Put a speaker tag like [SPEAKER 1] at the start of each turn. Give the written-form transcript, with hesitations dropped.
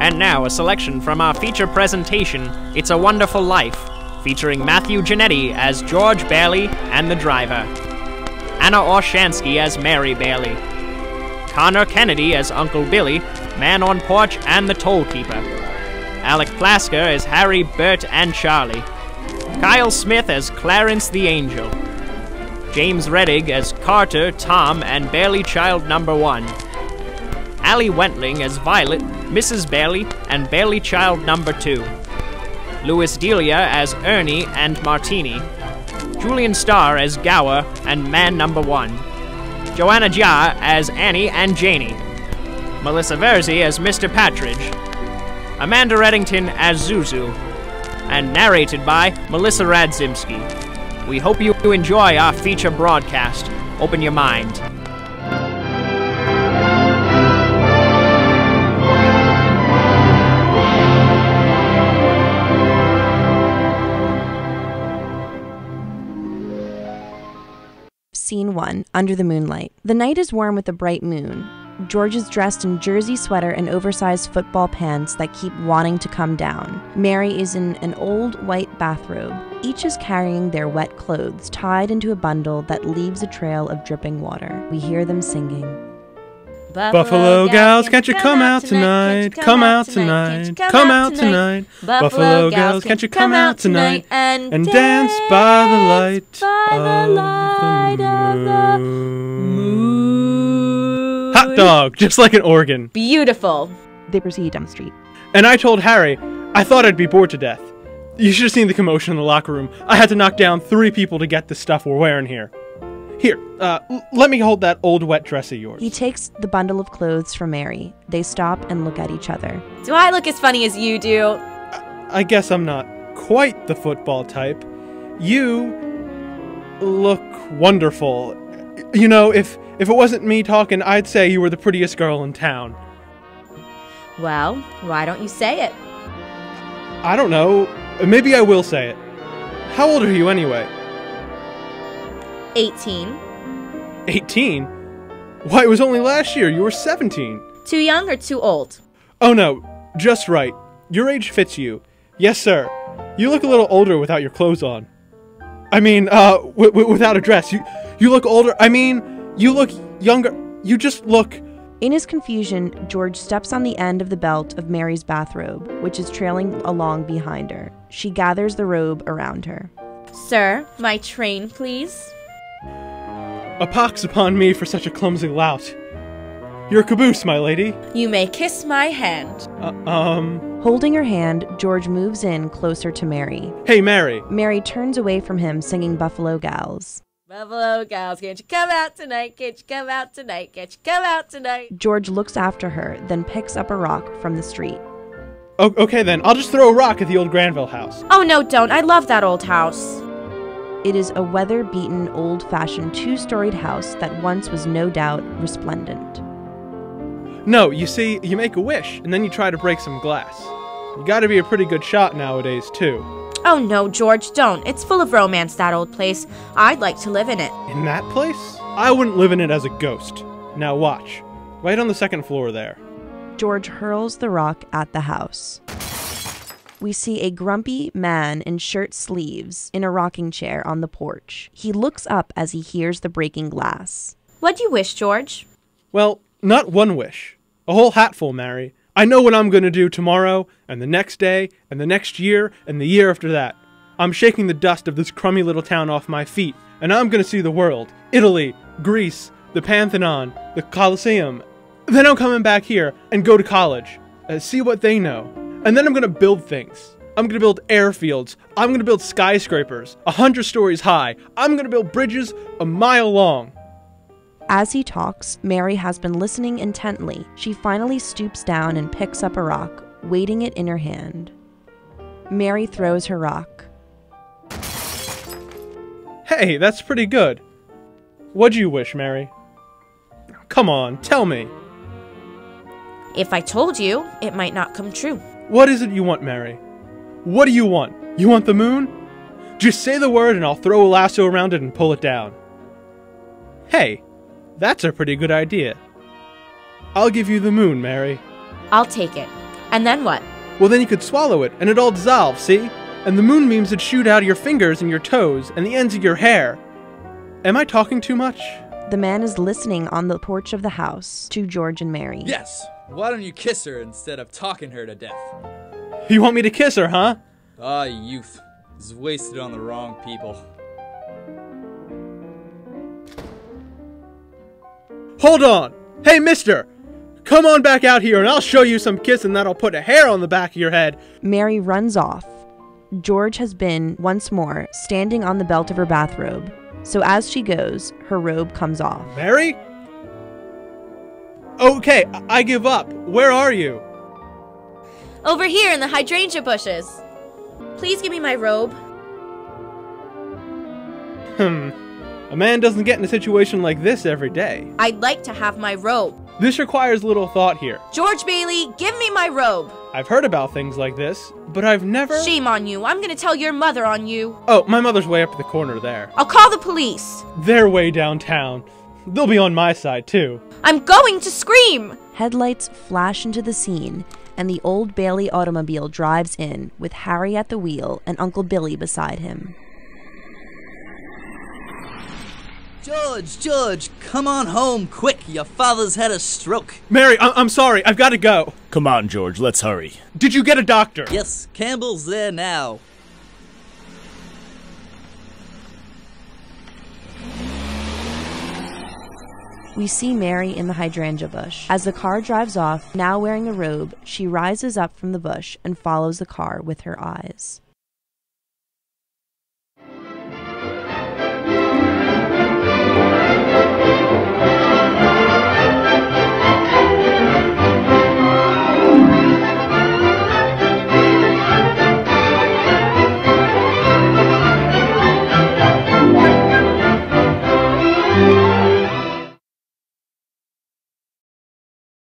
[SPEAKER 1] And now a selection from our feature presentation, It's a Wonderful Life, featuring Matthew Giannetti as George Bailey and the driver, Anna Orshansky as Mary Bailey, Connor Kennedy as Uncle Billy, Man on Porch and the Toll Keeper, Alec Plasker as Harry, Bert, and Charlie, Kyle Smith as Clarence the Angel, James Reddig as Carter, Tom, and Bailey Child Number 1, Allie Wentling as Violet, Mrs. Bailey, and Bailey Child Number 2, Louis Delia as Ernie and Martini, Julian Starr as Gower and Man Number 1, Joanna Jia as Annie and Janie, Melissa Verzi as Mr. Patridge, Amanda Reddington as Zuzu, and narrated by Melissa Radzimski. We hope you enjoy our feature broadcast. Open your mind.
[SPEAKER 2] Scene 1, Under the Moonlight. The night is warm with a bright moon. George is dressed in jersey sweater and oversized football pants that keep wanting to come down. Mary is in an old white bathrobe. Each is carrying their wet clothes tied into a bundle that leaves a trail of dripping water. We hear them singing.
[SPEAKER 3] Buffalo gals, can't you come out tonight? Come out tonight, come out tonight. Buffalo gals, can't you come out tonight and dance by the light of the moon? Hot dog, just like an organ.
[SPEAKER 4] Beautiful.
[SPEAKER 2] They proceed down the street.
[SPEAKER 3] And I told Harry, I thought I'd be bored to death. You should have seen the commotion in the locker room. I had to knock down 3 people to get the stuff we're wearing here. Here, let me hold that old wet dress of yours.
[SPEAKER 2] He takes the bundle of clothes from Mary. They stop and look at each other.
[SPEAKER 4] Do I look as funny as you do?
[SPEAKER 3] I guess I'm not quite the football type. You look wonderful. You know, if it wasn't me talking, I'd say you were the prettiest girl in town.
[SPEAKER 4] Well, why don't you say it?
[SPEAKER 3] I don't know. Maybe I will say it. How old are you anyway?
[SPEAKER 4] 18.
[SPEAKER 3] 18? Why, it was only last year. You were 17.
[SPEAKER 4] Too young or too old?
[SPEAKER 3] Oh no, just right. Your age fits you. Yes, sir. You look a little older without your clothes on. I mean, without a dress. You look older. I mean, you look younger. You just look...
[SPEAKER 2] In his confusion, George steps on the end of the belt of Mary's bathrobe, which is trailing along behind her. She gathers the robe around her.
[SPEAKER 4] Sir, my train, please.
[SPEAKER 3] A pox upon me for such a clumsy lout. Your caboose, my lady.
[SPEAKER 4] You may kiss my hand.
[SPEAKER 2] Holding her hand, George moves in closer to Mary.
[SPEAKER 3] Hey, Mary.
[SPEAKER 2] Mary turns away from him, singing Buffalo Gals.
[SPEAKER 4] Buffalo gals, can't you come out tonight? Can't you come out tonight? Can't you come out tonight?
[SPEAKER 2] George looks after her, then picks up a rock from the street.
[SPEAKER 3] Okay then, I'll just throw a rock at the old Granville house.
[SPEAKER 4] Oh no, don't. I love that old house.
[SPEAKER 2] It is a weather-beaten, old-fashioned 2-storied house that once was no doubt resplendent.
[SPEAKER 3] No, you see, you make a wish, and then you try to break some glass. You gotta be a pretty good shot nowadays, too.
[SPEAKER 4] Oh no, George, don't. It's full of romance, that old place. I'd like to live in it.
[SPEAKER 3] In that place? I wouldn't live in it as a ghost. Now watch. Right on the 2nd floor there.
[SPEAKER 2] George hurls the rock at the house. We see a grumpy man in shirt sleeves in a rocking chair on the porch. He looks up as he hears the breaking glass.
[SPEAKER 4] What'd you wish, George?
[SPEAKER 3] Well, not one wish. A whole hatful, Mary. I know what I'm gonna do tomorrow, and the next day, and the next year, and the year after that. I'm shaking the dust of this crummy little town off my feet, and I'm gonna see the world. Italy, Greece, the Pantheon, the Colosseum. Then I'm coming back here and go to college, see what they know. And then I'm gonna build things. I'm gonna build airfields. I'm gonna build skyscrapers, 100 stories high. I'm gonna build bridges a mile long.
[SPEAKER 2] As he talks, Mary has been listening intently. She finally stoops down and picks up a rock, weighting it in her hand. Mary throws her rock.
[SPEAKER 3] Hey, that's pretty good. What'd you wish, Mary? Come on, tell me.
[SPEAKER 4] If I told you, it might not come true.
[SPEAKER 3] What is it you want, Mary? What do you want? You want the moon? Just say the word and I'll throw a lasso around it and pull it down. Hey, that's a pretty good idea. I'll give you the moon, Mary.
[SPEAKER 4] I'll take it. And then what?
[SPEAKER 3] Well, then you could swallow it, and it all dissolves, see? And the moonbeams would shoot out of your fingers and your toes and the ends of your hair. Am I talking too much?
[SPEAKER 2] The man is listening on the porch of the house to George and Mary.
[SPEAKER 5] Yes. Why don't you kiss her instead of talking her to death?
[SPEAKER 3] You want me to kiss her, huh?
[SPEAKER 5] Ah, youth is wasted on the wrong people.
[SPEAKER 3] Hold on! Hey, mister! Come on back out here and I'll show you some kissing that'll put a hair on the back of your head.
[SPEAKER 2] Mary runs off. George has been, once more, standing on the belt of her bathrobe. So as she goes, her robe comes off.
[SPEAKER 3] Mary? Okay, I give up. Where are you?
[SPEAKER 4] Over here in the hydrangea bushes. Please give me my robe.
[SPEAKER 3] A man doesn't get in a situation like this every day.
[SPEAKER 4] I'd like to have my robe.
[SPEAKER 3] This requires little thought here.
[SPEAKER 4] George Bailey, give me my robe.
[SPEAKER 3] I've heard about things like this, but I've never...
[SPEAKER 4] Shame on you. I'm gonna tell your mother on you.
[SPEAKER 3] Oh, my mother's way up at the corner there.
[SPEAKER 4] I'll call the police.
[SPEAKER 3] They're way downtown. They'll be on my side, too.
[SPEAKER 4] I'm going to scream.
[SPEAKER 2] Headlights flash into the scene, and the Old Bailey automobile drives in, with Harry at the wheel and Uncle Billy beside him.
[SPEAKER 6] George, come on home, quick. Your father's had a stroke.
[SPEAKER 3] Mary, I'm sorry. I've got to go.
[SPEAKER 7] Come on, George, let's hurry.
[SPEAKER 3] Did you get a doctor?
[SPEAKER 6] Yes, Campbell's there now.
[SPEAKER 2] We see Mary in the hydrangea bush. As the car drives off, now wearing a robe, she rises up from the bush and follows the car with her eyes.